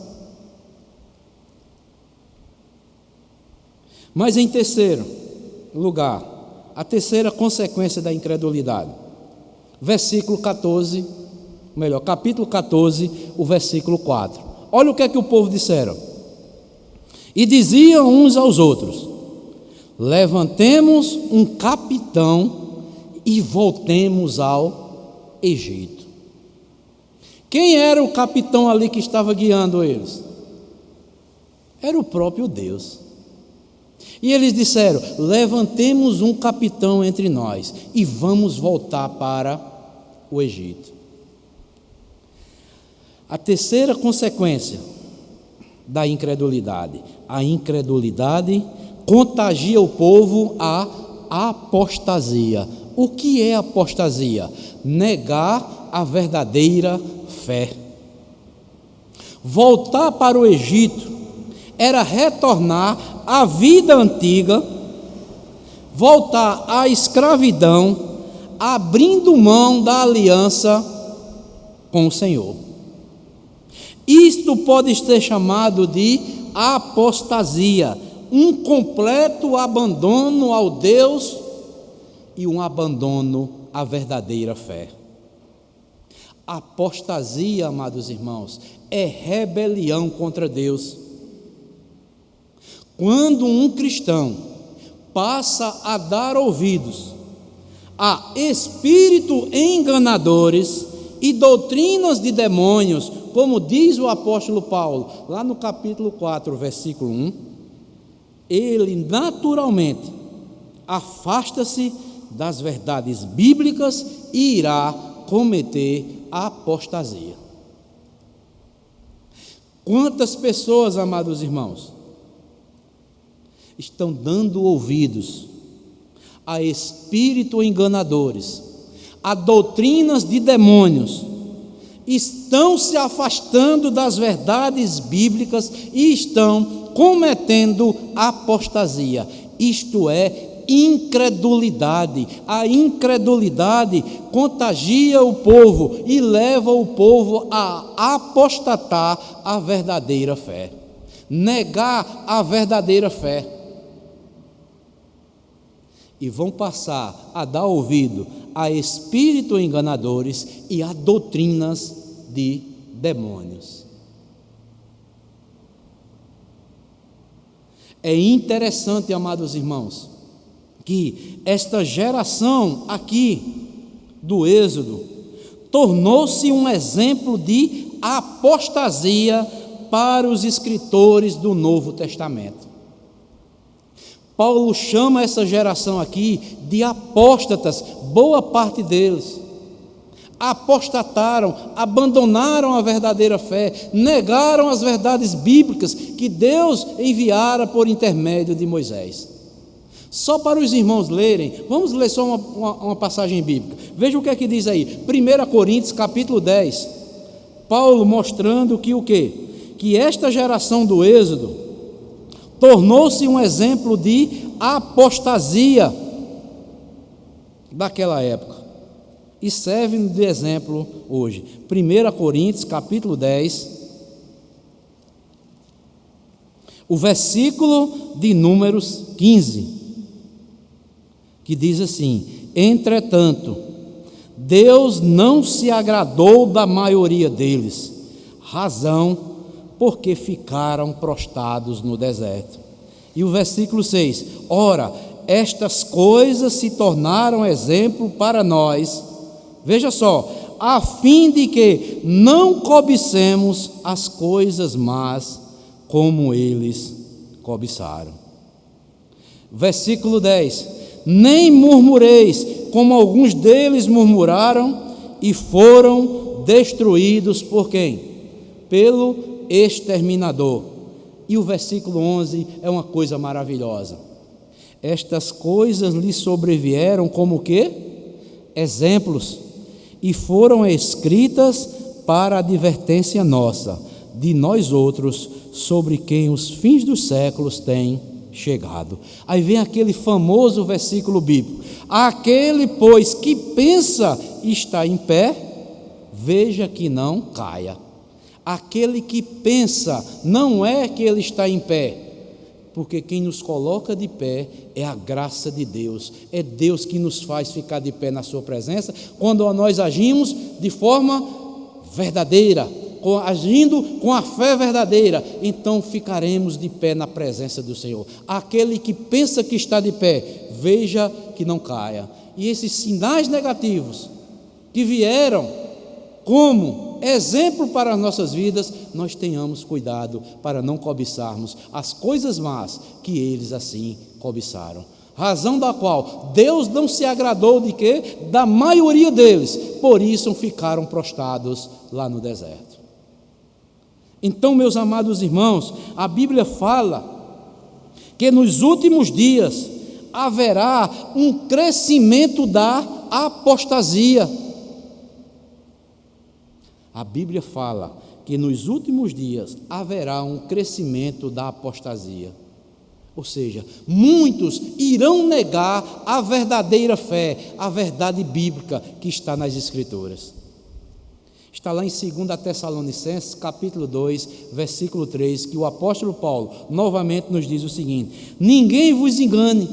Mas em terceiro lugar, a terceira consequência da incredulidade, capítulo 14, o versículo 4. Olha o que é que o povo disseram. E diziam uns aos outros: levantemos um capitão e voltemos ao Egito. Quem era o capitão ali que estava guiando eles? Era o próprio Deus. E eles disseram: levantemos um capitão entre nós e vamos voltar para o Egito. A terceira consequência da incredulidade: a incredulidade contagia o povo à apostasia. O que é apostasia? Negar a verdadeira fé. Voltar para o Egito era retornar à vida antiga, voltar à escravidão, abrindo mão da aliança com o Senhor. Isto pode ser chamado de apostasia, um completo abandono ao Deus e um abandono à verdadeira fé. Apostasia, amados irmãos, é rebelião contra Deus. Quando um cristão passa a dar ouvidos a espíritos enganadores e doutrinas de demônios, como diz o apóstolo Paulo, lá no capítulo 4, versículo 1, ele naturalmente afasta-se das verdades bíblicas e irá cometer apostasia. Quantas pessoas, amados irmãos, estão dando ouvidos a espíritos enganadores, a doutrinas de demônios, estão se afastando das verdades bíblicas e estão cometendo apostasia, isto é, incredulidade. A incredulidade contagia o povo e leva o povo a apostatar a verdadeira fé, negar a verdadeira fé, e vão passar a dar ouvido a espíritos enganadores e a doutrinas de demônios. É interessante, amados irmãos, que esta geração aqui do Êxodo tornou-se um exemplo de apostasia para os escritores do Novo Testamento. Paulo chama essa geração aqui de apóstatas, boa parte deles apostataram, abandonaram a verdadeira fé, negaram as verdades bíblicas que Deus enviara por intermédio de Moisés. Só para os irmãos lerem, vamos ler só uma passagem bíblica. Veja o que é que diz aí, 1 Coríntios capítulo 10, Paulo mostrando que o quê? Que esta geração do Êxodo tornou-se um exemplo de apostasia daquela época e serve de exemplo hoje. 1 Coríntios capítulo 10, o versículo de números 15, que diz assim: entretanto, Deus não se agradou da maioria deles, razão porque ficaram prostrados no deserto. E o versículo 6, ora, estas coisas se tornaram exemplo para nós, veja só, a fim de que não cobicemos as coisas más como eles cobiçaram. Versículo 10, nem murmureis como alguns deles murmuraram e foram destruídos por quem? Pelo exterminador. E o versículo 11 é uma coisa maravilhosa. Estas coisas lhe sobrevieram como o quê? Exemplos, e foram escritas para a advertência nossa, de nós outros, sobre quem os fins dos séculos têm chegado. Aí vem aquele famoso versículo bíblico: aquele, pois, que pensa estar em pé, veja que não caia. Aquele que pensa, não é que ele está em pé, porque quem nos coloca de pé é a graça de Deus, é Deus que nos faz ficar de pé na sua presença, quando nós agimos de forma verdadeira, agindo com a fé verdadeira, então ficaremos de pé na presença do Senhor. Aquele que pensa que está de pé, veja que não caia. E esses sinais negativos que vieram como exemplo para as nossas vidas, nós tenhamos cuidado para não cobiçarmos as coisas más que eles assim cobiçaram. Razão da qual Deus não se agradou de quê? Da maioria deles, por isso ficaram prostrados lá no deserto. Então, meus amados irmãos, a Bíblia fala que nos últimos dias haverá um crescimento da apostasia. A Bíblia fala que nos últimos dias haverá um crescimento da apostasia. Ou seja, muitos irão negar a verdadeira fé, a verdade bíblica que está nas Escrituras. Está lá em 2 Tessalonicenses, capítulo 2, versículo 3, que o apóstolo Paulo novamente nos diz o seguinte: ninguém vos engane,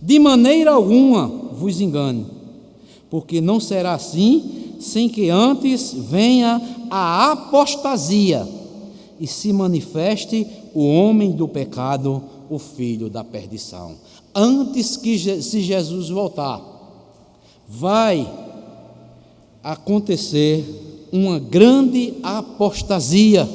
de maneira alguma vos engane, porque não será assim, sem que antes venha a apostasia e se manifeste o homem do pecado, o filho da perdição. Antes que se Jesus voltar, vai acontecer uma grande apostasia.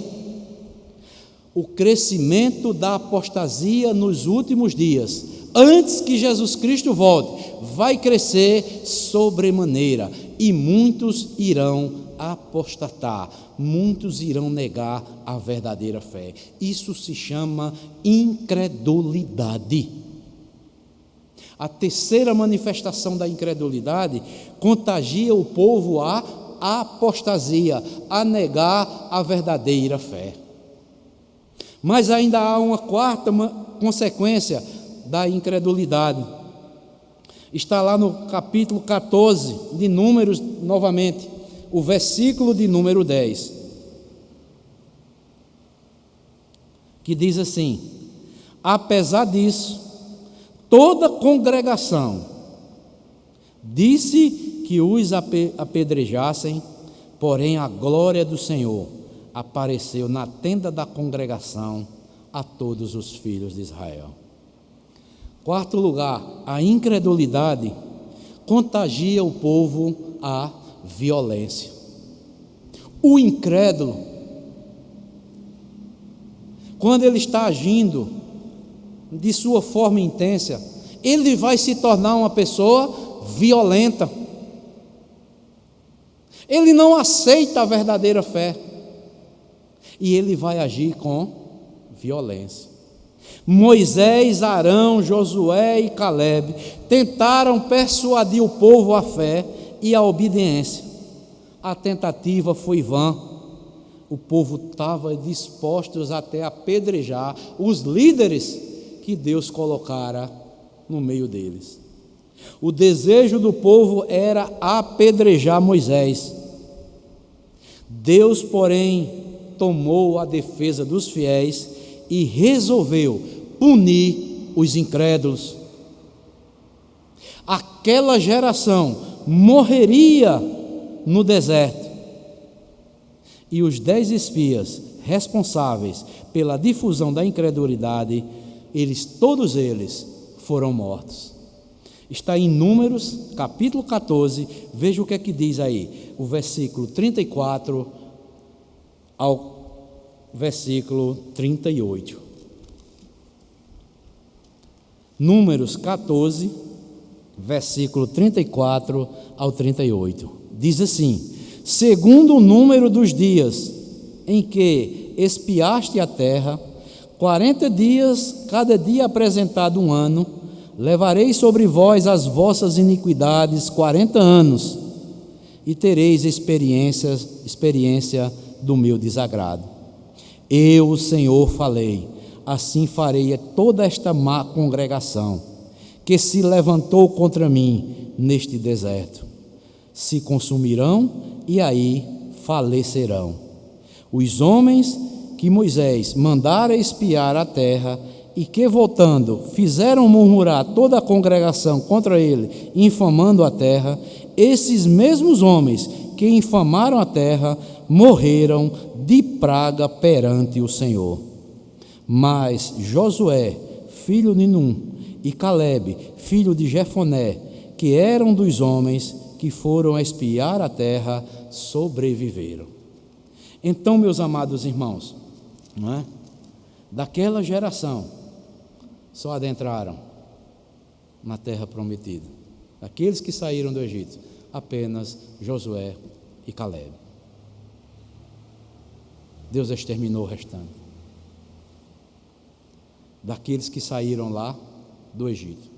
O crescimento da apostasia nos últimos dias, antes que Jesus Cristo volte, vai crescer sobremaneira, e muitos irão apostatar, muitos irão negar a verdadeira fé. Isso se chama incredulidade. A terceira manifestação da incredulidade contagia o povo à apostasia, a negar a verdadeira fé. Mas ainda há uma quarta consequência da incredulidade. Está lá no capítulo 14 de Números, novamente, o versículo de número 10, que diz assim: apesar disso, toda a congregação disse que os apedrejassem, porém a glória do Senhor apareceu na tenda da congregação a todos os filhos de Israel. Quarto lugar, a incredulidade contagia o povo à violência. O incrédulo quando ele está agindo de sua forma intensa, ele vai se tornar uma pessoa violenta. Ele não aceita a verdadeira fé e ele vai agir com violência. Moisés, Arão, Josué e Calebe tentaram persuadir o povo à fé e à obediência. A tentativa foi vã. O povo estava disposto até a apedrejar os líderes que Deus colocara no meio deles. O desejo do povo era apedrejar Moisés. Deus, porém, tomou a defesa dos fiéis e resolveu punir os incrédulos. Aquela geração morreria no deserto. E os 10 espias responsáveis pela difusão da incredulidade, todos eles foram mortos. Está em Números, capítulo 14, veja o que é que diz aí, o versículo 34 ao versículo 38. Números 14, versículo 34 ao 38. Diz assim: segundo o número dos dias em que espiaste a terra, 40 dias, cada dia apresentado um ano, levarei sobre vós as vossas iniquidades 40 anos, e tereis experiência do meu desagrado. Eu, o Senhor, falei, assim farei a toda esta má congregação, que se levantou contra mim neste deserto. Se consumirão e aí falecerão. Os homens que Moisés mandara espiar a terra e que, voltando, fizeram murmurar toda a congregação contra ele, infamando a terra, esses mesmos homens que infamaram a terra morreram de praga perante o Senhor. Mas Josué, filho de Num, e Calebe, filho de Jefoné, que eram dos homens que foram espiar a terra, sobreviveram. Então, meus amados irmãos, não é? Daquela geração só adentraram na terra prometida. Aqueles que saíram do Egito, apenas Josué e Calebe. Deus exterminou o restante. Daqueles que saíram lá do Egito.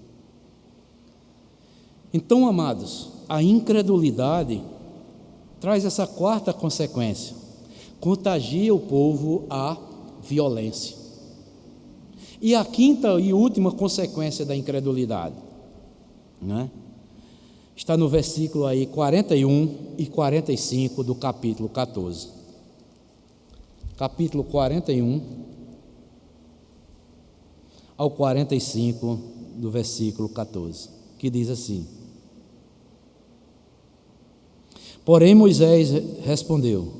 Então, amados, a incredulidade traz essa quarta consequência: contagia o povo à violência. E a quinta e última consequência da incredulidade, né? Está no versículo aí 41 e 45 do capítulo 14. Capítulo 41 ao 45 do versículo 14, que diz assim: porém Moisés respondeu,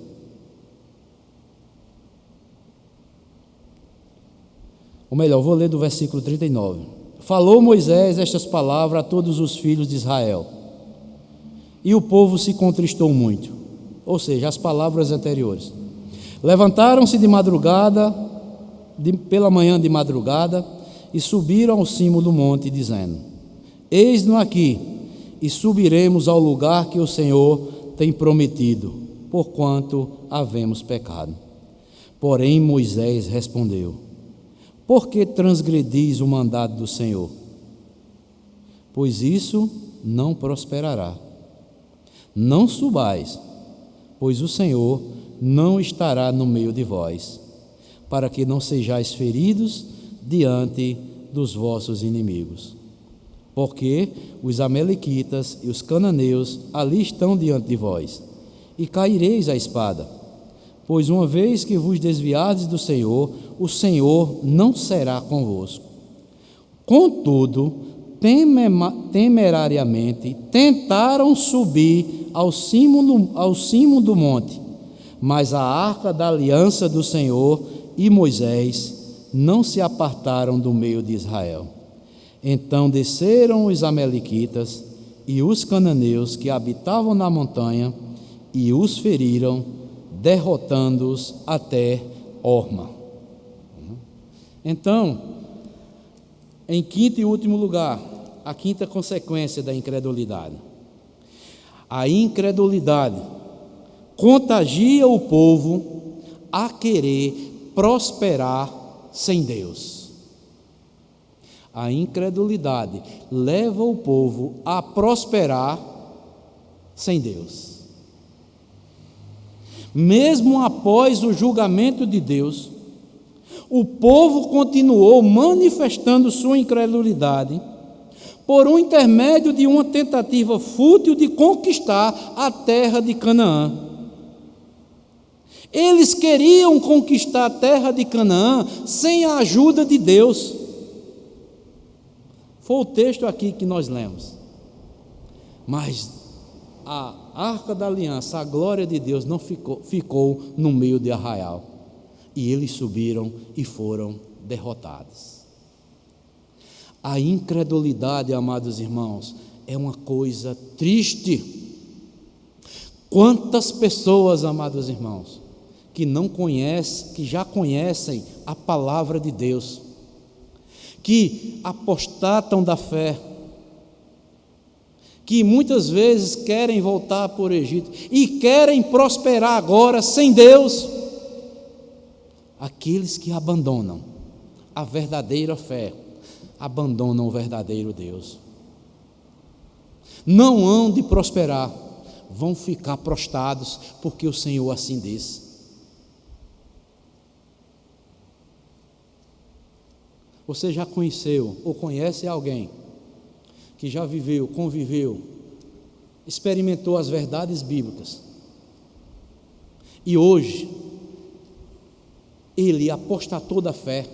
ou melhor, vou ler do versículo 39. Falou Moisés estas palavras a todos os filhos de Israel, e o povo se contristou muito. Ou seja, as palavras anteriores. Levantaram-se de madrugada, pela manhã de madrugada, e subiram ao cimo do monte, dizendo: eis-nos aqui, e subiremos ao lugar que o Senhor tem prometido, porquanto havemos pecado. Porém Moisés respondeu: por que transgredis o mandado do Senhor? Pois isso não prosperará. Não subais, pois o Senhor não estará no meio de vós, para que não sejais feridos diante dos vossos inimigos. Porque os amalequitas e os cananeus ali estão diante de vós, e caireis à espada. Pois uma vez que vos desviardes do Senhor, o Senhor não será convosco. Contudo, temerariamente tentaram subir ao cimo do monte, mas a arca da aliança do Senhor e Moisés não se apartaram do meio de Israel. Então desceram os amalequitas e os cananeus que habitavam na montanha e os feriram, derrotando-os até Horma. Então, em quinto e último lugar, a quinta consequência da incredulidade. A incredulidade contagia o povo a querer prosperar sem Deus. A incredulidade leva o povo a prosperar sem Deus. Mesmo após o julgamento de Deus, o povo continuou manifestando sua incredulidade por um intermédio de uma tentativa fútil de conquistar a terra de Canaã. Eles queriam conquistar a terra de Canaã sem a ajuda de Deus. Foi o texto aqui que nós lemos. Mas a arca da aliança, a glória de Deus, não ficou no meio de arraial. E eles subiram e foram derrotados. A incredulidade, amados irmãos, é uma coisa triste. Quantas pessoas, amados irmãos, que não conhecem, que já conhecem a palavra de Deus, que apostatam da fé, que muitas vezes querem voltar para o Egito e querem prosperar agora sem Deus. Aqueles que abandonam a verdadeira fé, abandonam o verdadeiro Deus. Não hão de prosperar, vão ficar prostrados, porque o Senhor assim disse. Você já conheceu ou conhece alguém que já viveu, conviveu, experimentou as verdades bíblicas e hoje ele apostatou da fé,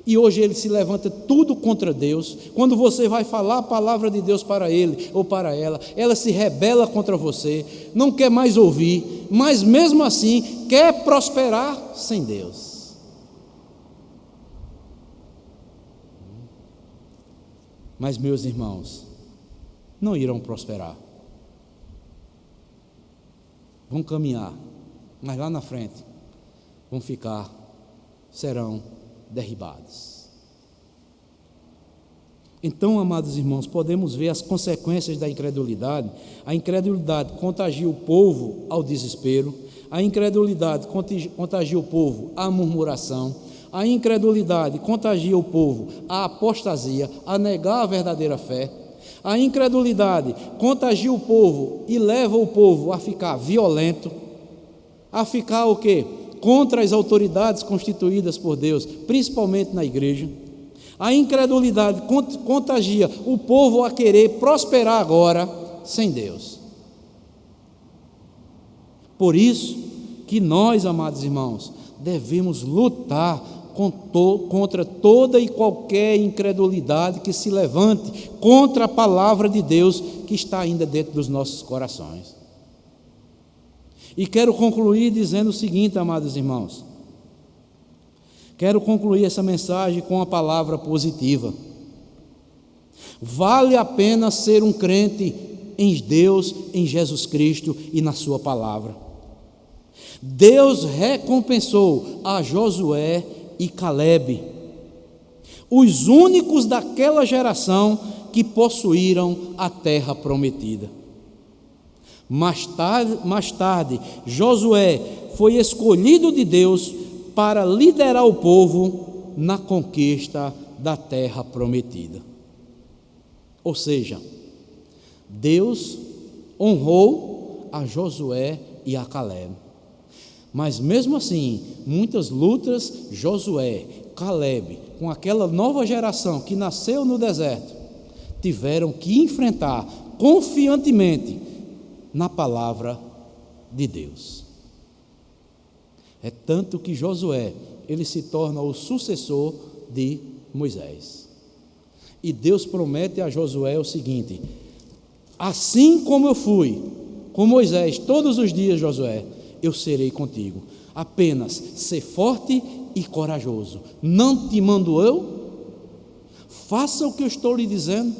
e hoje ele se levanta tudo contra Deus? Quando você vai falar a palavra de Deus para ele ou para ela, ela se rebela contra você, não quer mais ouvir, mas mesmo assim quer prosperar sem Deus. Mas, meus irmãos, não irão prosperar. Vão caminhar, mas lá na frente serão derribados. Então, amados irmãos, podemos ver as consequências da incredulidade. A incredulidade contagia o povo ao desespero, a incredulidade contagia o povo à murmuração, a incredulidade contagia o povo à apostasia, a negar a verdadeira fé. A incredulidade contagia o povo e leva o povo a ficar violento, a ficar o quê? Contra as autoridades constituídas por Deus, principalmente na igreja. A incredulidade contagia o povo a querer prosperar agora sem Deus. Por isso que nós, amados irmãos, devemos lutar contra toda e qualquer incredulidade que se levante contra a palavra de Deus que está ainda dentro dos nossos corações. E quero concluir dizendo o seguinte, amados irmãos. Quero concluir essa mensagem com uma palavra positiva. Vale a pena ser um crente em Deus, em Jesus Cristo e na sua palavra. Deus recompensou a Josué e Calebe, os únicos daquela geração que possuíram a terra prometida. Mais tarde, Josué foi escolhido de Deus para liderar o povo na conquista da terra prometida. Ou seja, Deus honrou a Josué e a Calebe. Mas mesmo assim, muitas lutas, Josué, Calebe, com aquela nova geração que nasceu no deserto, tiveram que enfrentar confiantemente na palavra de Deus. É tanto que Josué, ele se torna o sucessor de Moisés. E Deus promete a Josué o seguinte: assim como eu fui com Moisés todos os dias, Josué, eu serei contigo. Apenas ser forte e corajoso. Não te mando eu? Faça o que eu estou lhe dizendo.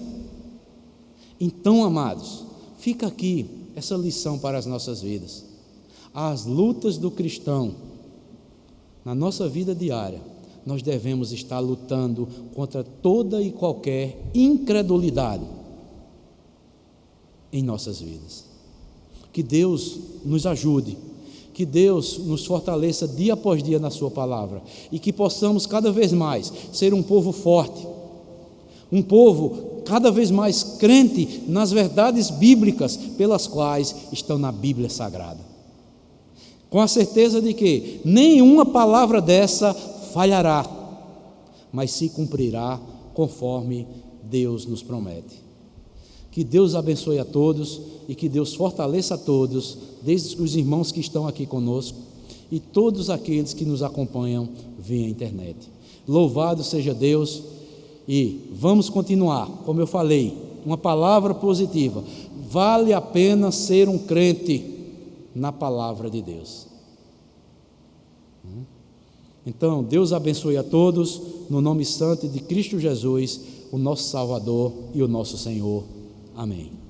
Então, amados, fica aqui essa lição para as nossas vidas. As lutas do cristão na nossa vida diária nós devemos estar lutando contra toda e qualquer incredulidade em nossas vidas. Que Deus nos ajude, que Deus nos fortaleça dia após dia na sua palavra, e que possamos cada vez mais ser um povo forte, um povo cada vez mais crente nas verdades bíblicas pelas quais estão na Bíblia Sagrada, com a certeza de que nenhuma palavra dessa falhará, mas se cumprirá conforme Deus nos promete. Que Deus abençoe a todos e que Deus fortaleça a todos, desde os irmãos que estão aqui conosco e todos aqueles que nos acompanham via internet. Louvado seja Deus, e vamos continuar, como eu falei, uma palavra positiva. Vale a pena ser um crente na palavra de Deus. Então, Deus abençoe a todos, no nome santo de Cristo Jesus, o nosso Salvador e o nosso Senhor. Amém.